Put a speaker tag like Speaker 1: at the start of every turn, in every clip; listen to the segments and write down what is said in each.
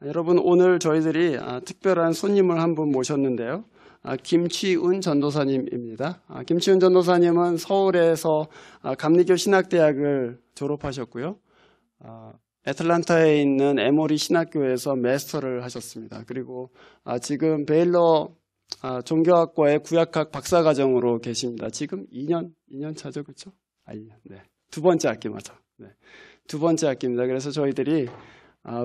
Speaker 1: 여러분, 오늘 저희들이 특별한 손님을 한 분 모셨는데요. 김취운 전도사님입니다. 김취운 전도사님은 서울에서 감리교 신학대학을 졸업하셨고요. 애틀란타에 있는 에모리 신학교에서 마스터를 하셨습니다. 그리고 지금 베일러 종교학과의 구약학 박사과정으로 계십니다. 지금 2년 차죠, 그렇죠? 2년. 네. 두 번째 학기 맞아. 네. 두 번째 학기입니다. 그래서 저희들이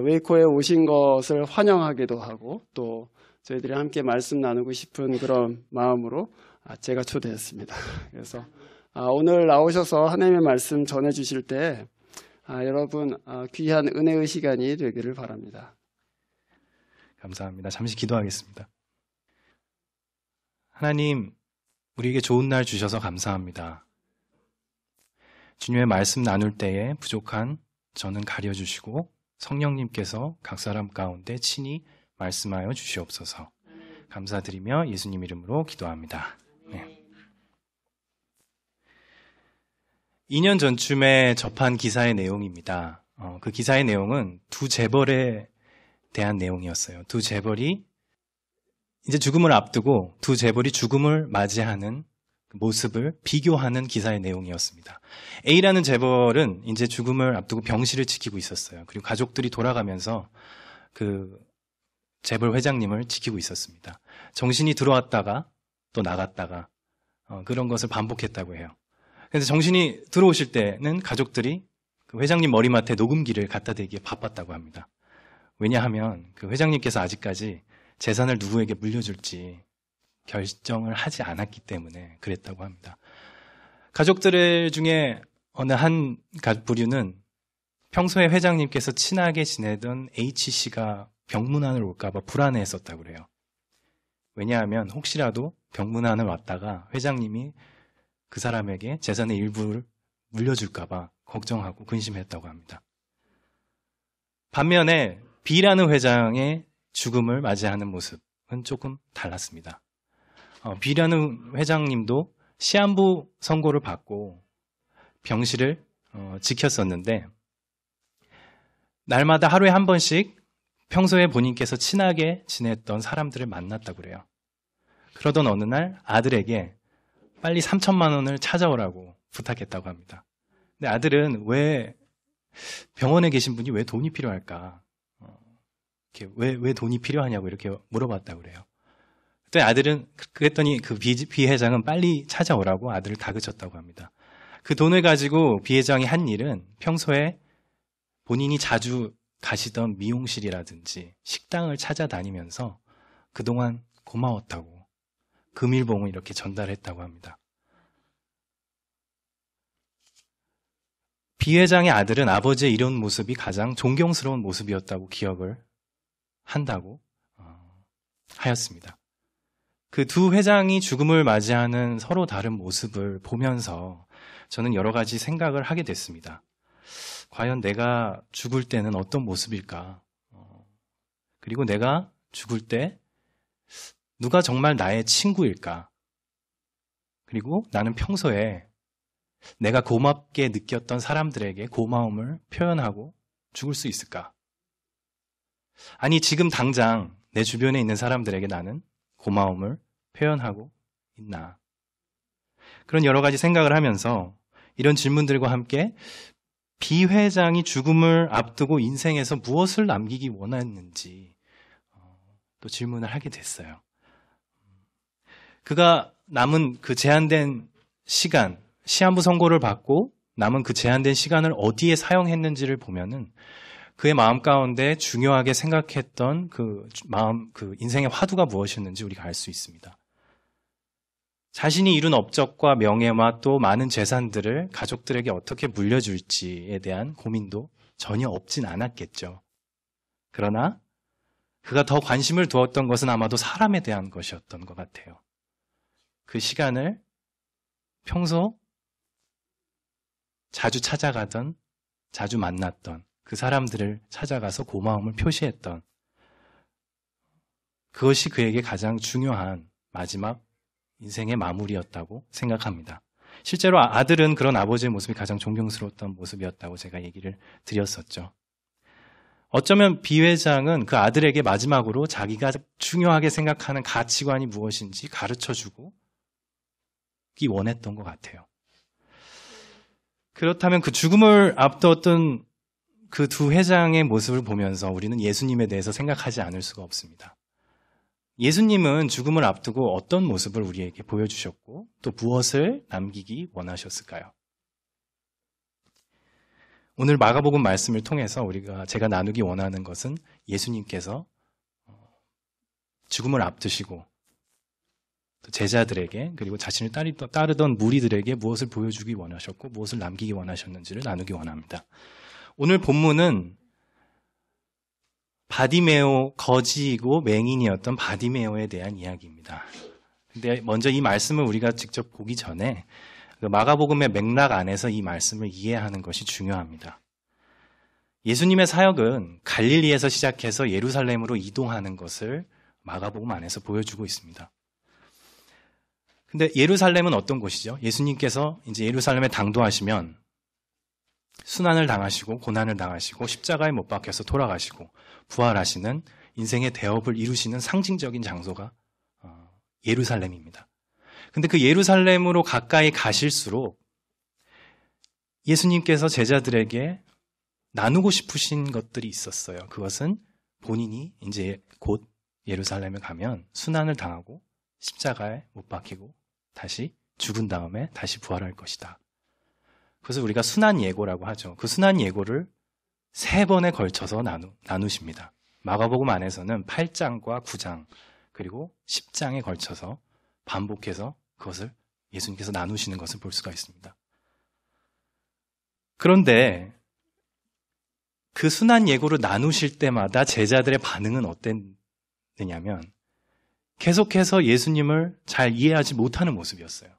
Speaker 1: 웨이코에 오신 것을 환영하기도 하고 또 저희들이 함께 말씀 나누고 싶은 그런 마음으로 제가 초대했습니다. 그래서 오늘 나오셔서 하나님의 말씀 전해주실 때 여러분 귀한 은혜의 시간이 되기를 바랍니다.
Speaker 2: 감사합니다. 잠시 기도하겠습니다. 하나님, 우리에게 좋은 날 주셔서 감사합니다. 주님의 말씀 나눌 때에 부족한 저는 가려주시고 성령님께서 각 사람 가운데 친히 말씀하여 주시옵소서. 감사드리며 예수님 이름으로 기도합니다. 네. 2년 전쯤에 접한 기사의 내용입니다. 그 기사의 내용은 두 재벌에 대한 내용이었어요. 두 재벌이 이제 죽음을 앞두고 두 재벌이 죽음을 맞이하는 모습을 비교하는 기사의 내용이었습니다. A라는 재벌은 이제 죽음을 앞두고 병실을 지키고 있었어요. 그리고 가족들이 돌아가면서 그 재벌 회장님을 지키고 있었습니다. 정신이 들어왔다가 또 나갔다가 그런 것을 반복했다고 해요. 그래서 정신이 들어오실 때는 가족들이 그 회장님 머리맡에 녹음기를 갖다 대기에 바빴다고 합니다. 왜냐하면 그 회장님께서 아직까지 재산을 누구에게 물려줄지 결정을 하지 않았기 때문에 그랬다고 합니다. 가족들 중에 어느 한 부류는 평소에 회장님께서 친하게 지내던 H씨가 병문안을 올까봐 불안해했었다고 그래요. 왜냐하면 혹시라도 병문안을 왔다가 회장님이 그 사람에게 재산의 일부를 물려줄까봐 걱정하고 근심했다고 합니다. 반면에 B라는 회장의 죽음을 맞이하는 모습은 조금 달랐습니다. B라는 회장님도 시한부 선고를 받고 병실을 지켰었는데 날마다 하루에 한 번씩 평소에 본인께서 친하게 지냈던 사람들을 만났다고 그래요. 그러던 어느 날 아들에게 빨리 3천만 원을 찾아오라고 부탁했다고 합니다. 근데 아들은 왜 병원에 계신 분이 왜 돈이 필요할까? 왜 돈이 필요하냐고 이렇게 물어봤다고 그래요. 그랬더니 그 비 회장은 빨리 찾아오라고 아들을 다그쳤다고 합니다. 그 돈을 가지고 비 회장이 한 일은 평소에 본인이 자주 가시던 미용실이라든지 식당을 찾아다니면서 그동안 고마웠다고 금일봉을 이렇게 전달했다고 합니다. 비 회장의 아들은 아버지의 이런 모습이 가장 존경스러운 모습이었다고 기억을 한다고 하였습니다. 그 두 회장이 죽음을 맞이하는 서로 다른 모습을 보면서 저는 여러 가지 생각을 하게 됐습니다. 과연 내가 죽을 때는 어떤 모습일까? 그리고 내가 죽을 때 누가 정말 나의 친구일까? 그리고 나는 평소에 내가 고맙게 느꼈던 사람들에게 고마움을 표현하고 죽을 수 있을까? 아니, 지금 당장 내 주변에 있는 사람들에게 나는 고마움을 표현하고 있나? 그런 여러 가지 생각을 하면서 이런 질문들과 함께 비 회장이 죽음을 앞두고 인생에서 무엇을 남기기 원했는지 또 질문을 하게 됐어요. 그가 남은 그 제한된 시간, 시한부 선고를 받고 남은 그 제한된 시간을 어디에 사용했는지를 보면은 그의 마음 가운데 중요하게 생각했던 그 인생의 화두가 무엇이었는지 우리가 알 수 있습니다. 자신이 이룬 업적과 명예와 또 많은 재산들을 가족들에게 어떻게 물려줄지에 대한 고민도 전혀 없진 않았겠죠. 그러나 그가 더 관심을 두었던 것은 아마도 사람에 대한 것이었던 것 같아요. 그 시간을 평소 자주 찾아가던, 자주 만났던 그 사람들을 찾아가서 고마움을 표시했던 그것이 그에게 가장 중요한 마지막 인생의 마무리였다고 생각합니다. 실제로 아들은 그런 아버지의 모습이 가장 존경스러웠던 모습이었다고 제가 얘기를 드렸었죠. 어쩌면 비 회장은 그 아들에게 마지막으로 자기가 중요하게 생각하는 가치관이 무엇인지 가르쳐주고 이 원했던 것 같아요. 그렇다면 그 죽음을 앞두었던 그 두 회장의 모습을 보면서 우리는 예수님에 대해서 생각하지 않을 수가 없습니다. 예수님은 죽음을 앞두고 어떤 모습을 우리에게 보여주셨고 또 무엇을 남기기 원하셨을까요? 오늘 마가복음 말씀을 통해서 제가 나누기 원하는 것은 예수님께서 죽음을 앞두시고 제자들에게 그리고 자신을 따르던 무리들에게 무엇을 보여주기 원하셨고 무엇을 남기기 원하셨는지를 나누기 원합니다. 오늘 본문은 바디메오, 거지이고 맹인이었던 바디메오에 대한 이야기입니다. 근데 먼저 이 말씀을 우리가 직접 보기 전에 그 마가복음의 맥락 안에서 이 말씀을 이해하는 것이 중요합니다. 예수님의 사역은 갈릴리에서 시작해서 예루살렘으로 이동하는 것을 마가복음 안에서 보여주고 있습니다. 근데 예루살렘은 어떤 곳이죠? 예수님께서 이제 예루살렘에 당도하시면 순환을 당하시고 고난을 당하시고 십자가에 못 박혀서 돌아가시고 부활하시는 인생의 대업을 이루시는 상징적인 장소가 예루살렘입니다. 근데 그 예루살렘으로 가까이 가실수록 예수님께서 제자들에게 나누고 싶으신 것들이 있었어요. 그것은 본인이 이제 곧 예루살렘에 가면 순환을 당하고 십자가에 못 박히고 다시 죽은 다음에 다시 부활할 것이다. 그래서 우리가 순환 예고라고 하죠. 그 순환 예고를 3번에 걸쳐서 나누십니다. 마가복음 안에서는 8장과 9장 그리고 10장에 걸쳐서 반복해서 그것을 예수님께서 나누시는 것을 볼 수가 있습니다. 그런데 그 순환 예고를 나누실 때마다 제자들의 반응은 어땠느냐면 계속해서 예수님을 잘 이해하지 못하는 모습이었어요.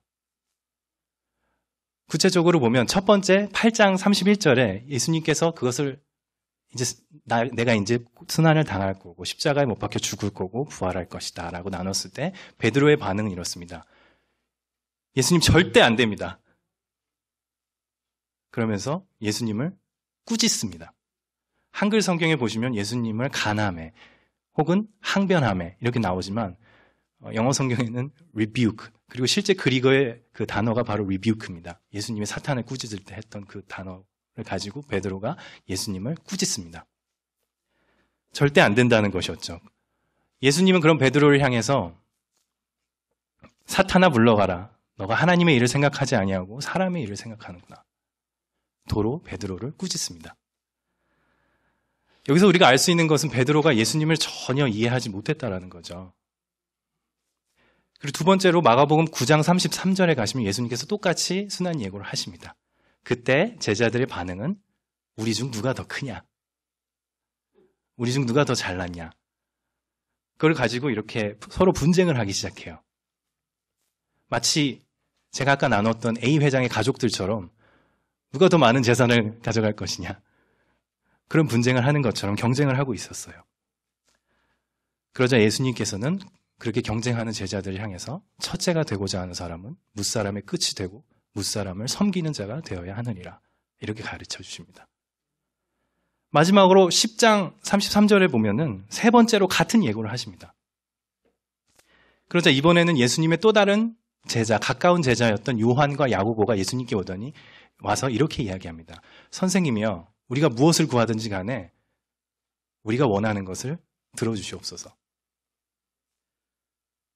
Speaker 2: 구체적으로 보면 첫 번째 8장 31절에 예수님께서 그것을 내가 이제 순환을 당할 거고 십자가에 못 박혀 죽을 거고 부활할 것이다 라고 나눴을 때 베드로의 반응은 이렇습니다. 예수님 절대 안 됩니다. 그러면서 예수님을 꾸짖습니다. 한글 성경에 보시면 예수님을 간함해 혹은 항변함해 이렇게 나오지만 영어 성경에는 rebuke 그리고 실제 그리거의 그 단어가 바로 rebuke입니다. 예수님이 사탄을 꾸짖을 때 했던 그 단어를 가지고 베드로가 예수님을 꾸짖습니다. 절대 안 된다는 것이었죠. 예수님은 그럼 베드로를 향해서 사탄아 물러가라. 너가 하나님의 일을 생각하지 아니하고 사람의 일을 생각하는구나. 도로 베드로를 꾸짖습니다. 여기서 우리가 알 수 있는 것은 베드로가 예수님을 전혀 이해하지 못했다라는 거죠. 그리고 두 번째로 마가복음 9장 33절에 가시면 예수님께서 똑같이 순환 예고를 하십니다. 그때 제자들의 반응은 우리 중 누가 더 크냐? 우리 중 누가 더 잘났냐? 그걸 가지고 이렇게 서로 분쟁을 하기 시작해요. 마치 제가 아까 나눴던 A 회장의 가족들처럼 누가 더 많은 재산을 가져갈 것이냐? 그런 분쟁을 하는 것처럼 경쟁을 하고 있었어요. 그러자 예수님께서는 그렇게 경쟁하는 제자들을 향해서 첫째가 되고자 하는 사람은 무사람의 끝이 되고 무사람을 섬기는 자가 되어야 하느니라. 이렇게 가르쳐 주십니다. 마지막으로 10장 33절에 보면은 3번째로 같은 예고를 하십니다. 그러자 이번에는 예수님의 또 다른 제자, 가까운 제자였던 요한과 야고보가 예수님께 오더니 와서 이렇게 이야기합니다. 선생님이여, 우리가 무엇을 구하든지 간에 우리가 원하는 것을 들어주시옵소서.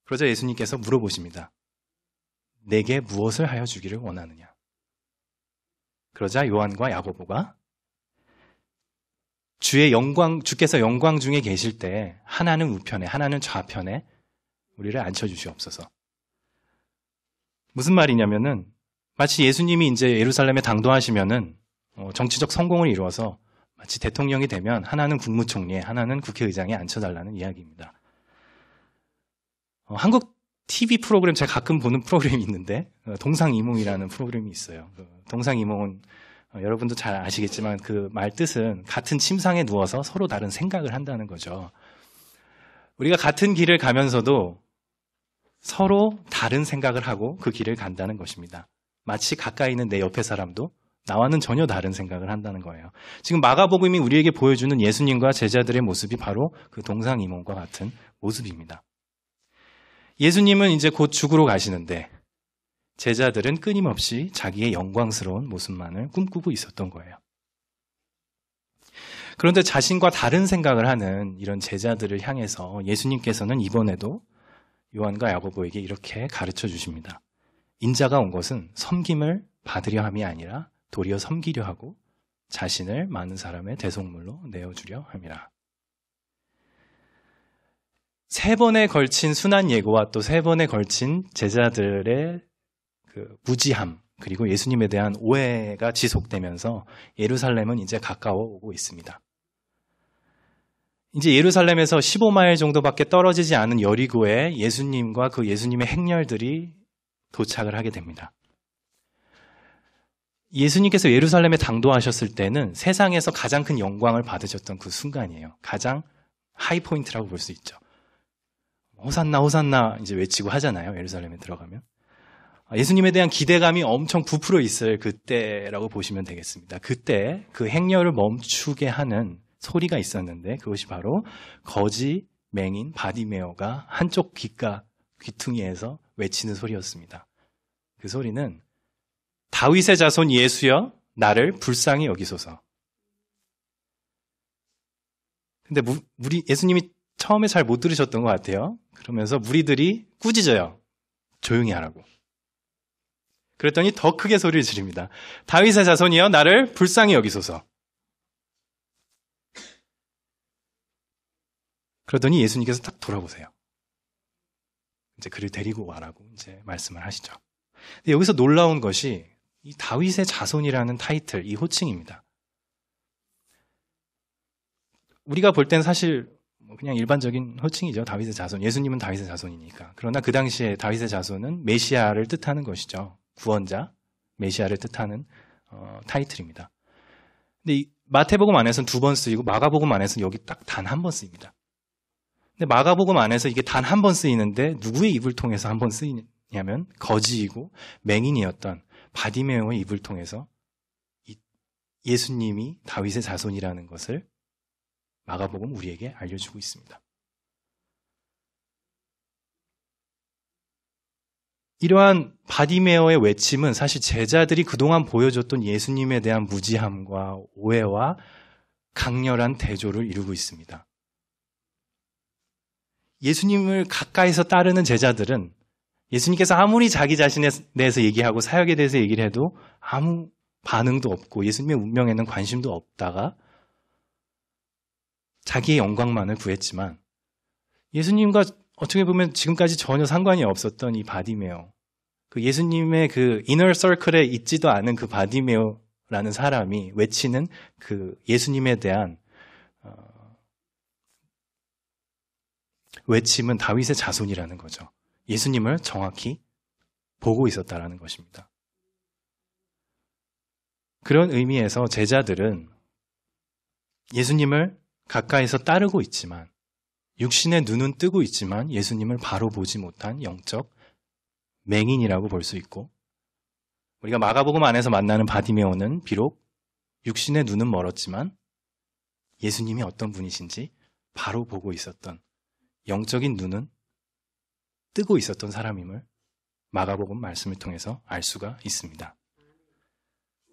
Speaker 2: 그러자 예수님께서 물어보십니다. 내게 무엇을 하여 주기를 원하느냐? 그러자 요한과 야고보가 주께서 영광 중에 계실 때 하나는 우편에 하나는 좌편에 우리를 앉혀주시옵소서. 무슨 말이냐면은 마치 예수님이 이제 예루살렘에 당도하시면은 정치적 성공을 이루어서 마치 대통령이 되면 하나는 국무총리에 하나는 국회의장에 앉혀달라는 이야기입니다. 한국 TV 프로그램 제가 가끔 보는 프로그램이 있는데 동상이몽이라는 프로그램이 있어요. 동상이몽은 여러분도 잘 아시겠지만 그 말 뜻은 같은 침상에 누워서 서로 다른 생각을 한다는 거죠. 우리가 같은 길을 가면서도 서로 다른 생각을 하고 그 길을 간다는 것입니다. 마치 가까이 있는 내 옆에 사람도 나와는 전혀 다른 생각을 한다는 거예요. 지금 마가복음이 우리에게 보여주는 예수님과 제자들의 모습이 바로 그 동상이몽과 같은 모습입니다. 예수님은 이제 곧 죽으러 가시는데 제자들은 끊임없이 자기의 영광스러운 모습만을 꿈꾸고 있었던 거예요. 그런데 자신과 다른 생각을 하는 이런 제자들을 향해서 예수님께서는 이번에도 요한과 야고보에게 이렇게 가르쳐 주십니다. 인자가 온 것은 섬김을 받으려 함이 아니라 도리어 섬기려 하고 자신을 많은 사람의 대속물로 내어주려 함이라. 3번에 걸친 순환 예고와 또 3번에 걸친 제자들의 그 무지함 그리고 예수님에 대한 오해가 지속되면서 예루살렘은 이제 가까워 오고 있습니다. 이제 예루살렘에서 15마일 정도밖에 떨어지지 않은 여리고에 예수님과 그 예수님의 행렬들이 도착을 하게 됩니다. 예수님께서 예루살렘에 당도하셨을 때는 세상에서 가장 큰 영광을 받으셨던 그 순간이에요. 가장 하이포인트라고 볼 수 있죠. 호산나 호산나 이제 외치고 하잖아요. 예루살렘에 들어가면. 예수님에 대한 기대감이 엄청 부풀어 있을 그때라고 보시면 되겠습니다. 그때 그 행렬을 멈추게 하는 소리가 있었는데 그것이 바로 거지 맹인 바디메오가 한쪽 귀퉁이에서 외치는 소리였습니다. 그 소리는 다윗의 자손 예수여 나를 불쌍히 여기소서. 근데 예수님이 처음에 잘 못 들으셨던 것 같아요. 그러면서 무리들이 꾸짖어요. 조용히 하라고. 그랬더니 더 크게 소리를 지릅니다. 다윗의 자손이여 나를 불쌍히 여기소서. 그러더니 예수님께서 딱 돌아보세요. 이제 그를 데리고 와라고 이제 말씀을 하시죠. 근데 여기서 놀라운 것이 이 다윗의 자손이라는 타이틀, 이 호칭입니다. 우리가 볼 땐 사실 그냥 일반적인 호칭이죠. 다윗의 자손. 예수님은 다윗의 자손이니까. 그러나 그 당시에 다윗의 자손은 메시아를 뜻하는 것이죠. 구원자, 메시아를 뜻하는 타이틀입니다. 근데 이 마태복음 안에서는 2번 쓰이고 마가복음 안에서는 여기 딱 단 한 번 쓰입니다. 근데 마가복음 안에서 이게 단 한 번 쓰이는데 누구의 입을 통해서 한 번 쓰이냐면 거지이고 맹인이었던 바디메오의 입을 통해서 예수님이 다윗의 자손이라는 것을 마가복음 우리에게 알려주고 있습니다. 이러한 바디메오의 외침은 사실 제자들이 그동안 보여줬던 예수님에 대한 무지함과 오해와 강렬한 대조를 이루고 있습니다. 예수님을 가까이서 따르는 제자들은 예수님께서 아무리 자기 자신에 대해서 얘기하고 사역에 대해서 얘기를 해도 아무 반응도 없고 예수님의 운명에는 관심도 없다가 자기의 영광만을 구했지만 예수님과 어떻게 보면 지금까지 전혀 상관이 없었던 이 바디메오, 그 예수님의 그 이너 서클에 있지도 않은 그 바디메오라는 사람이 외치는 그 예수님에 대한 외침은 다윗의 자손이라는 거죠. 예수님을 정확히 보고 있었다라는 것입니다. 그런 의미에서 제자들은 예수님을 가까이서 따르고 있지만 육신의 눈은 뜨고 있지만 예수님을 바로 보지 못한 영적 맹인이라고 볼 수 있고 우리가 마가복음 안에서 만나는 바디메오는 비록 육신의 눈은 멀었지만 예수님이 어떤 분이신지 바로 보고 있었던 영적인 눈은 뜨고 있었던 사람임을 마가복음 말씀을 통해서 알 수가 있습니다.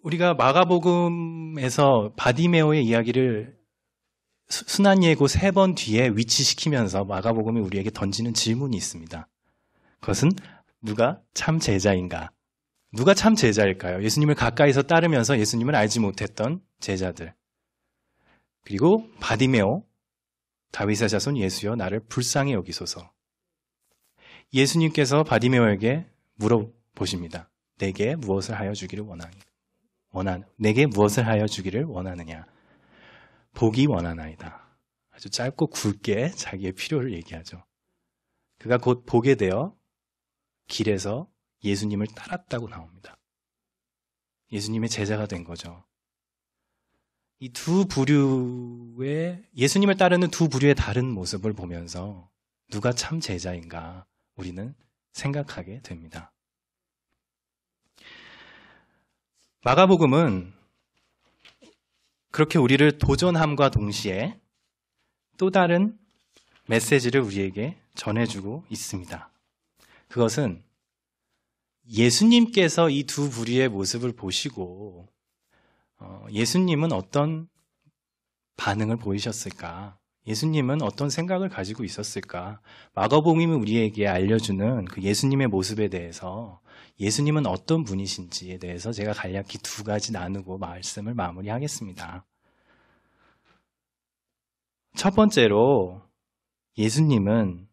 Speaker 2: 우리가 마가복음에서 바디메오의 이야기를 순환예고 3번 뒤에 위치시키면서 마가복음이 우리에게 던지는 질문이 있습니다. 그것은 누가 참 제자인가? 누가 참 제자일까요? 예수님을 가까이서 따르면서 예수님을 알지 못했던 제자들. 그리고 바디메오, 다윗의 자손 예수여 나를 불쌍히 여기소서. 예수님께서 바디메오에게 물어보십니다. 내게 무엇을 하여 주기를 내게 무엇을 하여 주기를 원하느냐? 보기 원하나이다. 아주 짧고 굵게 자기의 필요를 얘기하죠. 그가 곧 보게 되어 길에서 예수님을 따랐다고 나옵니다. 예수님의 제자가 된 거죠. 이 두 부류의 예수님을 따르는 두 부류의 다른 모습을 보면서 누가 참 제자인가 우리는 생각하게 됩니다. 마가복음은 그렇게 우리를 도전함과 동시에 또 다른 메시지를 우리에게 전해주고 있습니다. 그것은 예수님께서 이 두 부류의 모습을 보시고 예수님은 어떤 반응을 보이셨을까? 예수님은 어떤 생각을 가지고 있었을까? 마가복음이 우리에게 알려주는 그 예수님의 모습에 대해서 예수님은 어떤 분이신지에 대해서 제가 간략히 두 가지 나누고 말씀을 마무리하겠습니다. 첫 번째로 예수님은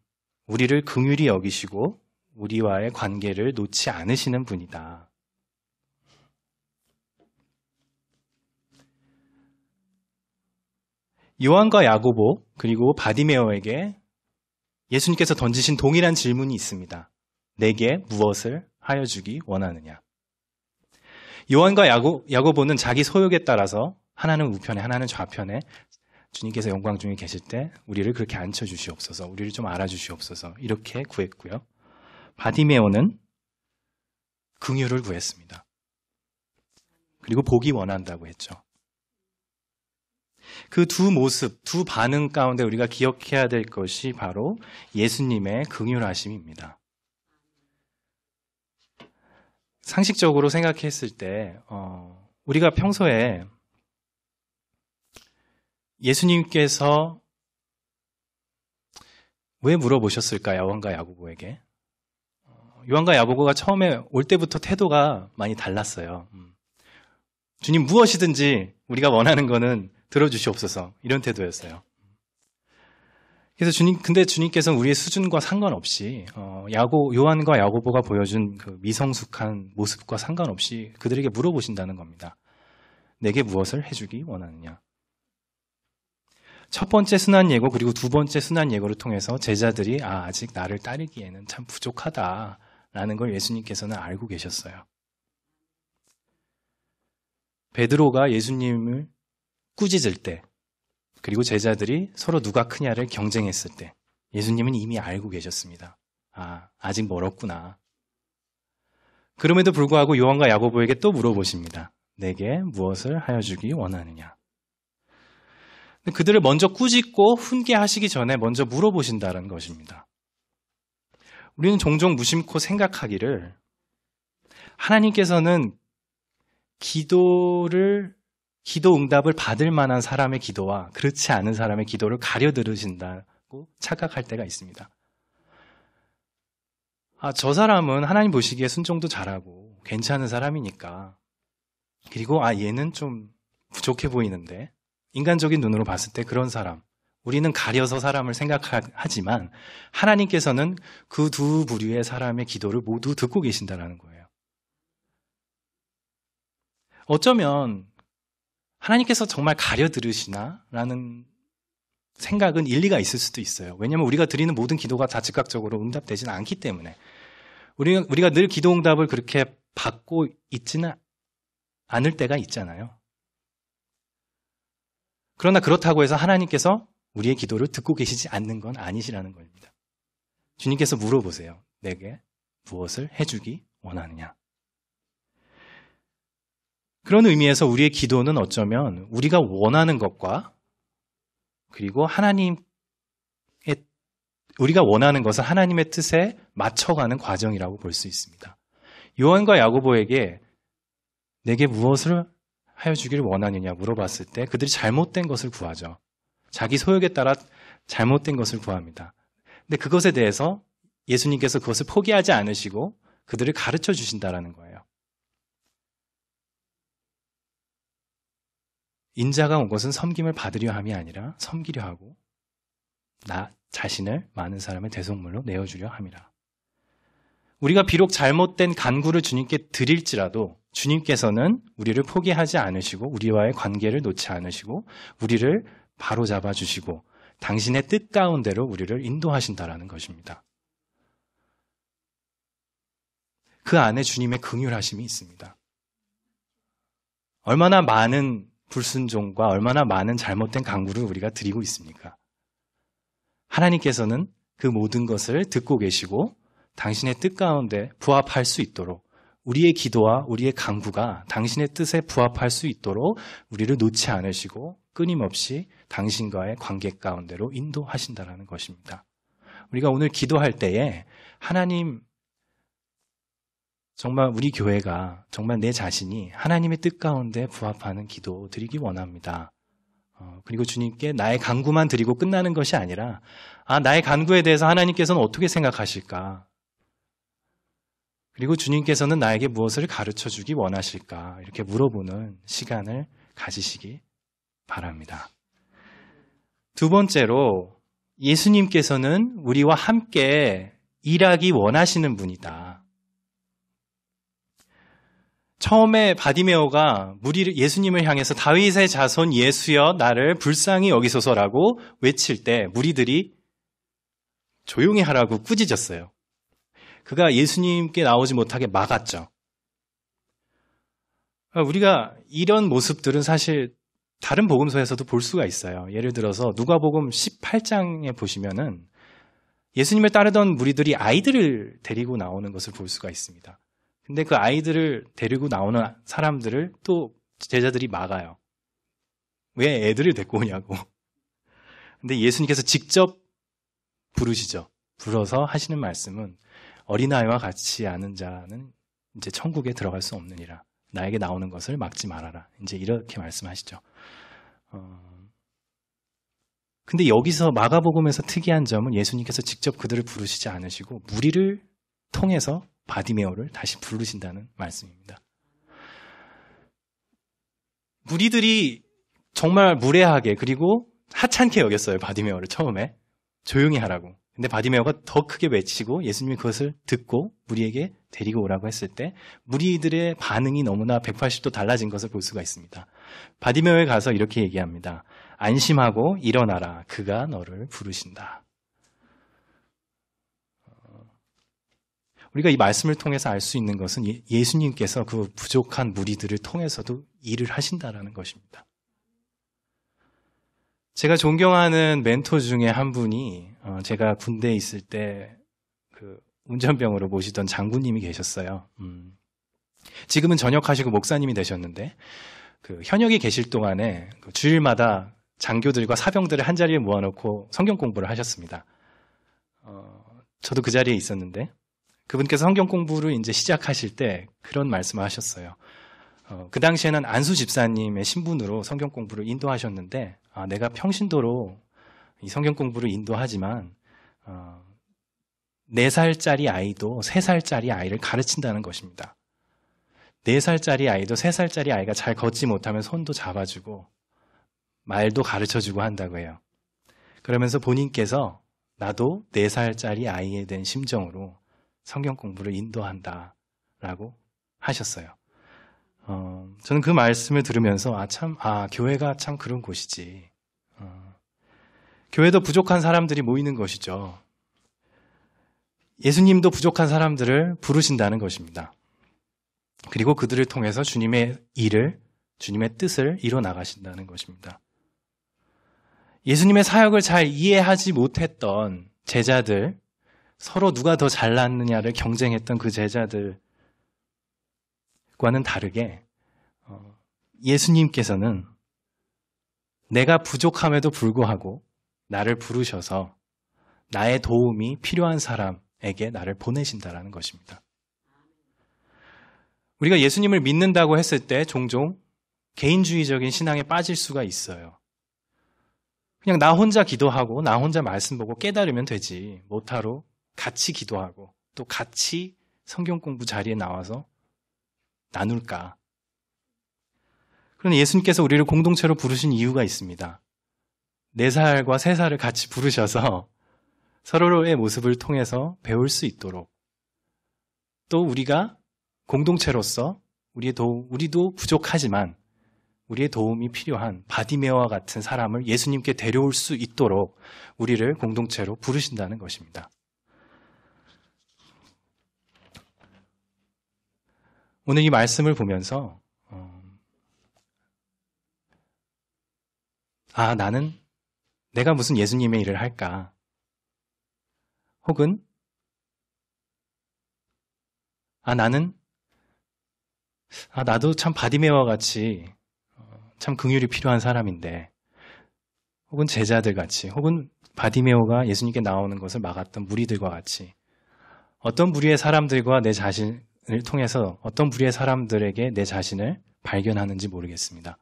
Speaker 2: 우리를 긍휼히 여기시고 우리와의 관계를 놓지 않으시는 분이다. 요한과 야고보 그리고 바디메어에게 예수님께서 던지신 동일한 질문이 있습니다. 내게 무엇을 하여 주기 원하느냐? 요한과 야고보는 자기 소욕에 따라서 하나는 우편에 하나는 좌편에 주님께서 영광 중에 계실 때 우리를 그렇게 앉혀주시옵소서, 우리를 좀 알아주시옵소서 이렇게 구했고요. 바디메어는 긍휼을 구했습니다. 그리고 보기 원한다고 했죠. 그 두 모습, 두 반응 가운데 우리가 기억해야 될 것이 바로 예수님의 긍휼하심입니다. 상식적으로 생각했을 때 우리가 평소에 예수님께서 왜 물어보셨을까? 요한과 야고보에게. 요한과 야고보가 처음에 올 때부터 태도가 많이 달랐어요. 주님 무엇이든지 우리가 원하는 거는 들어주시옵소서 이런 태도였어요. 그래서 근데 주님께서는 우리의 수준과 상관없이 요한과 야고보가 보여준 그 미성숙한 모습과 상관없이 그들에게 물어보신다는 겁니다. 내게 무엇을 해주기 원하느냐? 첫 번째 순환 예고 그리고 두 번째 순환 예고를 통해서 제자들이 아직 나를 따르기에는 참 부족하다라는 걸 예수님께서는 알고 계셨어요. 베드로가 예수님을 꾸짖을 때 그리고 제자들이 서로 누가 크냐를 경쟁했을 때 예수님은 이미 알고 계셨습니다. 아직 멀었구나. 그럼에도 불구하고 요한과 야고보에게 또 물어보십니다. 내게 무엇을 하여 주기 원하느냐? 그들을 먼저 꾸짖고 훈계하시기 전에 먼저 물어보신다는 것입니다. 우리는 종종 무심코 생각하기를 하나님께서는 기도 응답을 받을 만한 사람의 기도와 그렇지 않은 사람의 기도를 가려 들으신다고 착각할 때가 있습니다. 저 사람은 하나님 보시기에 순종도 잘하고 괜찮은 사람이니까. 그리고 얘는 좀 부족해 보이는데 인간적인 눈으로 봤을 때 그런 사람. 우리는 가려서 사람을 생각하지만 하나님께서는 그 두 부류의 사람의 기도를 모두 듣고 계신다는 거예요. 어쩌면 하나님께서 정말 가려 들으시나? 라는 생각은 일리가 있을 수도 있어요. 왜냐하면 우리가 드리는 모든 기도가 다 즉각적으로 응답되지는 않기 때문에 우리가 늘 기도 응답을 그렇게 받고 있지는 않을 때가 있잖아요. 그러나 그렇다고 해서 하나님께서 우리의 기도를 듣고 계시지 않는 건 아니시라는 겁니다. 주님께서 물어보세요. 내게 무엇을 해주기 원하느냐? 그런 의미에서 우리의 기도는 어쩌면 우리가 원하는 것과 그리고 우리가 원하는 것을 하나님의 뜻에 맞춰가는 과정이라고 볼 수 있습니다. 요한과 야고보에게 내게 무엇을 하여 주기를 원하느냐 물어봤을 때 그들이 잘못된 것을 구하죠. 자기 소욕에 따라 잘못된 것을 구합니다. 근데 그것에 대해서 예수님께서 그것을 포기하지 않으시고 그들을 가르쳐 주신다는 거예요. 인자가 온 것은 섬김을 받으려 함이 아니라 섬기려 하고 나 자신을 많은 사람의 대속물로 내어주려 함이라. 우리가 비록 잘못된 간구를 주님께 드릴지라도 주님께서는 우리를 포기하지 않으시고 우리와의 관계를 놓지 않으시고 우리를 바로잡아 주시고 당신의 뜻 가운데로 우리를 인도하신다라는 것입니다. 그 안에 주님의 긍휼하심이 있습니다. 얼마나 많은 불순종과 얼마나 많은 잘못된 간구를 우리가 드리고 있습니까? 하나님께서는 그 모든 것을 듣고 계시고 당신의 뜻 가운데 부합할 수 있도록 우리의 기도와 우리의 간구가 당신의 뜻에 부합할 수 있도록 우리를 놓지 않으시고 끊임없이 당신과의 관계 가운데로 인도하신다라는 것입니다. 우리가 오늘 기도할 때에 하나님, 정말 우리 교회가, 정말 내 자신이 하나님의 뜻 가운데 부합하는 기도 드리기 원합니다. 그리고 주님께 나의 간구만 드리고 끝나는 것이 아니라 나의 간구에 대해서 하나님께서는 어떻게 생각하실까? 그리고 주님께서는 나에게 무엇을 가르쳐 주기 원하실까? 이렇게 물어보는 시간을 가지시기 바랍니다. 두 번째로 예수님께서는 우리와 함께 일하기 원하시는 분이다. 처음에 바디메오가 예수님을 향해서 다윗의 자손 예수여 나를 불쌍히 여기소서라고 외칠 때 무리들이 조용히 하라고 꾸짖었어요. 그가 예수님께 나오지 못하게 막았죠. 우리가 이런 모습들은 사실 다른 복음서에서도 볼 수가 있어요. 예를 들어서 누가복음 18장에 보시면은 예수님을 따르던 무리들이 아이들을 데리고 나오는 것을 볼 수가 있습니다. 근데 그 아이들을 데리고 나오는 사람들을 또 제자들이 막아요. 왜 애들을 데리고 오냐고. 근데 예수님께서 직접 부르시죠. 불러서 하시는 말씀은 어린아이와 같이 아는 자는 이제 천국에 들어갈 수 없느니라. 나에게 나오는 것을 막지 말아라. 이제 이렇게 말씀하시죠. 근데 여기서 마가복음에서 특이한 점은 예수님께서 직접 그들을 부르시지 않으시고 무리를 통해서 바디메오를 다시 부르신다는 말씀입니다. 무리들이 정말 무례하게 그리고 하찮게 여겼어요. 바디메오를 처음에. 조용히 하라고. 근데 바디메오가 더 크게 외치고 예수님이 그것을 듣고 무리에게 데리고 오라고 했을 때 무리들의 반응이 너무나 180도 달라진 것을 볼 수가 있습니다. 바디메오에 가서 이렇게 얘기합니다. 안심하고 일어나라. 그가 너를 부르신다. 우리가 이 말씀을 통해서 알 수 있는 것은 예수님께서 그 부족한 무리들을 통해서도 일을 하신다라는 것입니다. 제가 존경하는 멘토 중에 한 분이 제가 군대에 있을 때 그 운전병으로 모시던 장군님이 계셨어요. 지금은 전역하시고 목사님이 되셨는데 그 현역에 계실 동안에 그 주일마다 장교들과 사병들을 한 자리에 모아놓고 성경 공부를 하셨습니다. 저도 그 자리에 있었는데 그분께서 성경 공부를 이제 시작하실 때 그런 말씀을 하셨어요. 그 당시에는 안수 집사님의 신분으로 성경 공부를 인도하셨는데 내가 평신도로 이 성경 공부를 인도하지만 4살짜리 아이도 3살짜리 아이를 가르친다는 것입니다. 4살짜리 아이도 3살짜리 아이가 잘 걷지 못하면 손도 잡아주고 말도 가르쳐주고 한다고 해요. 그러면서 본인께서 나도 4살짜리 아이에 대한 심정으로 성경 공부를 인도한다라고 하셨어요. 저는 그 말씀을 들으면서 교회가 참 그런 곳이지. 교회도 부족한 사람들이 모이는 것이죠. 예수님도 부족한 사람들을 부르신다는 것입니다. 그리고 그들을 통해서 주님의 일을, 주님의 뜻을 이뤄 나가신다는 것입니다. 예수님의 사역을 잘 이해하지 못했던 제자들, 서로 누가 더 잘났느냐를 경쟁했던 그 제자들과는 다르게 예수님께서는 내가 부족함에도 불구하고 나를 부르셔서 나의 도움이 필요한 사람에게 나를 보내신다라는 것입니다. 우리가 예수님을 믿는다고 했을 때 종종 개인주의적인 신앙에 빠질 수가 있어요. 그냥 나 혼자 기도하고 나 혼자 말씀 보고 깨달으면 되지. 못하러 같이 기도하고 또 같이 성경 공부 자리에 나와서 나눌까? 그런데 예수님께서 우리를 공동체로 부르신 이유가 있습니다. 4살과 3살을 같이 부르셔서 서로의 모습을 통해서 배울 수 있도록 또 우리가 공동체로서 우리도 부족하지만 우리의 도움이 필요한 바디메오와 같은 사람을 예수님께 데려올 수 있도록 우리를 공동체로 부르신다는 것입니다. 오늘 이 말씀을 보면서 나는 내가 무슨 예수님의 일을 할까? 혹은 나는 나도 참 바디메어와 같이 참 긍휼이 필요한 사람인데, 혹은 제자들 같이, 혹은 바디메오가 예수님께 나오는 것을 막았던 무리들과 같이 어떤 무리의 사람들과 내 자신을 통해서 어떤 무리의 사람들에게 내 자신을 발견하는지 모르겠습니다.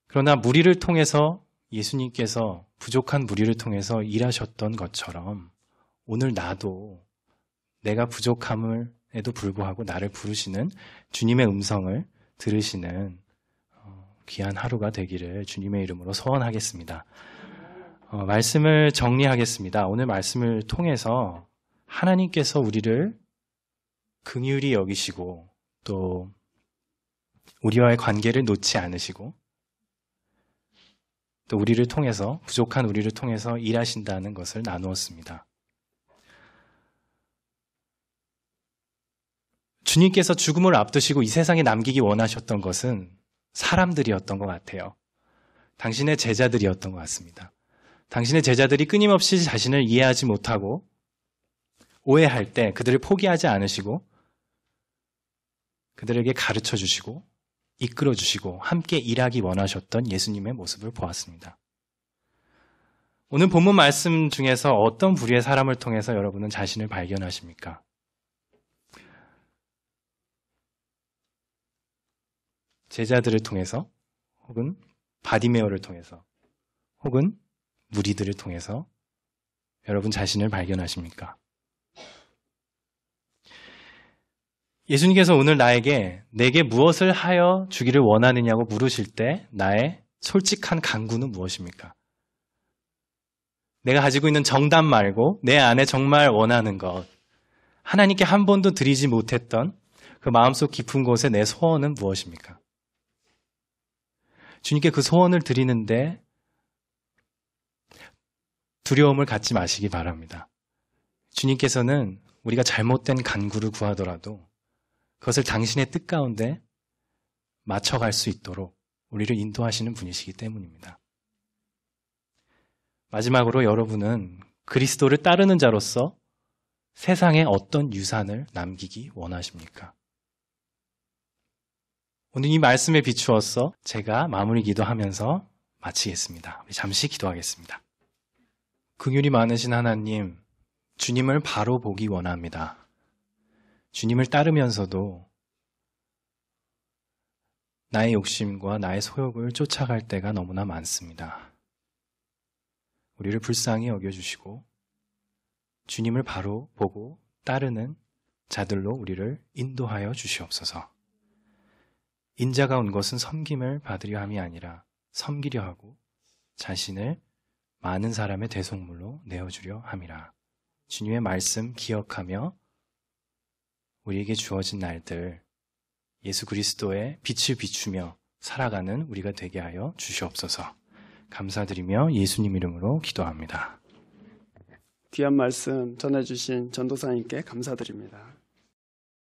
Speaker 2: 그러나 무리를 통해서 예수님께서 부족한 무리를 통해서 일하셨던 것처럼 오늘 나도 내가 부족함에도 불구하고 나를 부르시는 주님의 음성을 들으시는 귀한 하루가 되기를 주님의 이름으로 소원하겠습니다. 말씀을 정리하겠습니다. 오늘 말씀을 통해서 하나님께서 우리를 긍휼히 여기시고 또 우리와의 관계를 놓지 않으시고 또 우리를 통해서 부족한 우리를 통해서 일하신다는 것을 나누었습니다. 주님께서 죽음을 앞두시고 이 세상에 남기기 원하셨던 것은 사람들이었던 것 같아요. 당신의 제자들이었던 것 같습니다. 당신의 제자들이 끊임없이 자신을 이해하지 못하고 오해할 때 그들을 포기하지 않으시고 그들에게 가르쳐 주시고 이끌어 주시고 함께 일하기 원하셨던 예수님의 모습을 보았습니다. 오늘 본문 말씀 중에서 어떤 부류의 사람을 통해서 여러분은 자신을 발견하십니까? 제자들을 통해서 혹은 바디메어를 통해서 혹은 무리들을 통해서 여러분 자신을 발견하십니까? 예수님께서 오늘 내게 무엇을 하여 주기를 원하느냐고 물으실 때 나의 솔직한 간구는 무엇입니까? 내가 가지고 있는 정답 말고 내 안에 정말 원하는 것, 하나님께 한 번도 드리지 못했던 그 마음속 깊은 곳에 내 소원은 무엇입니까? 주님께 그 소원을 드리는데 두려움을 갖지 마시기 바랍니다. 주님께서는 우리가 잘못된 간구를 구하더라도 그것을 당신의 뜻 가운데 맞춰갈 수 있도록 우리를 인도하시는 분이시기 때문입니다. 마지막으로 여러분은 그리스도를 따르는 자로서 세상에 어떤 유산을 남기기 원하십니까? 오늘 이 말씀에 비추어서 제가 마무리 기도하면서 마치겠습니다. 우리 잠시 기도하겠습니다. 긍휼이 많으신 하나님, 주님을 바로 보기 원합니다. 주님을 따르면서도 나의 욕심과 나의 소욕을 쫓아갈 때가 너무나 많습니다. 우리를 불쌍히 여겨주시고 주님을 바로 보고 따르는 자들로 우리를 인도하여 주시옵소서. 인자가 온 것은 섬김을 받으려 함이 아니라 섬기려 하고 자신을 많은 사람의 대속물로 내어주려 함이라. 주님의 말씀 기억하며 우리에게 주어진 날들 예수 그리스도의 빛을 비추며 살아가는 우리가 되게 하여 주시옵소서. 감사드리며 예수님 이름으로 기도합니다.
Speaker 1: 귀한 말씀 전해주신 전도사님께 감사드립니다.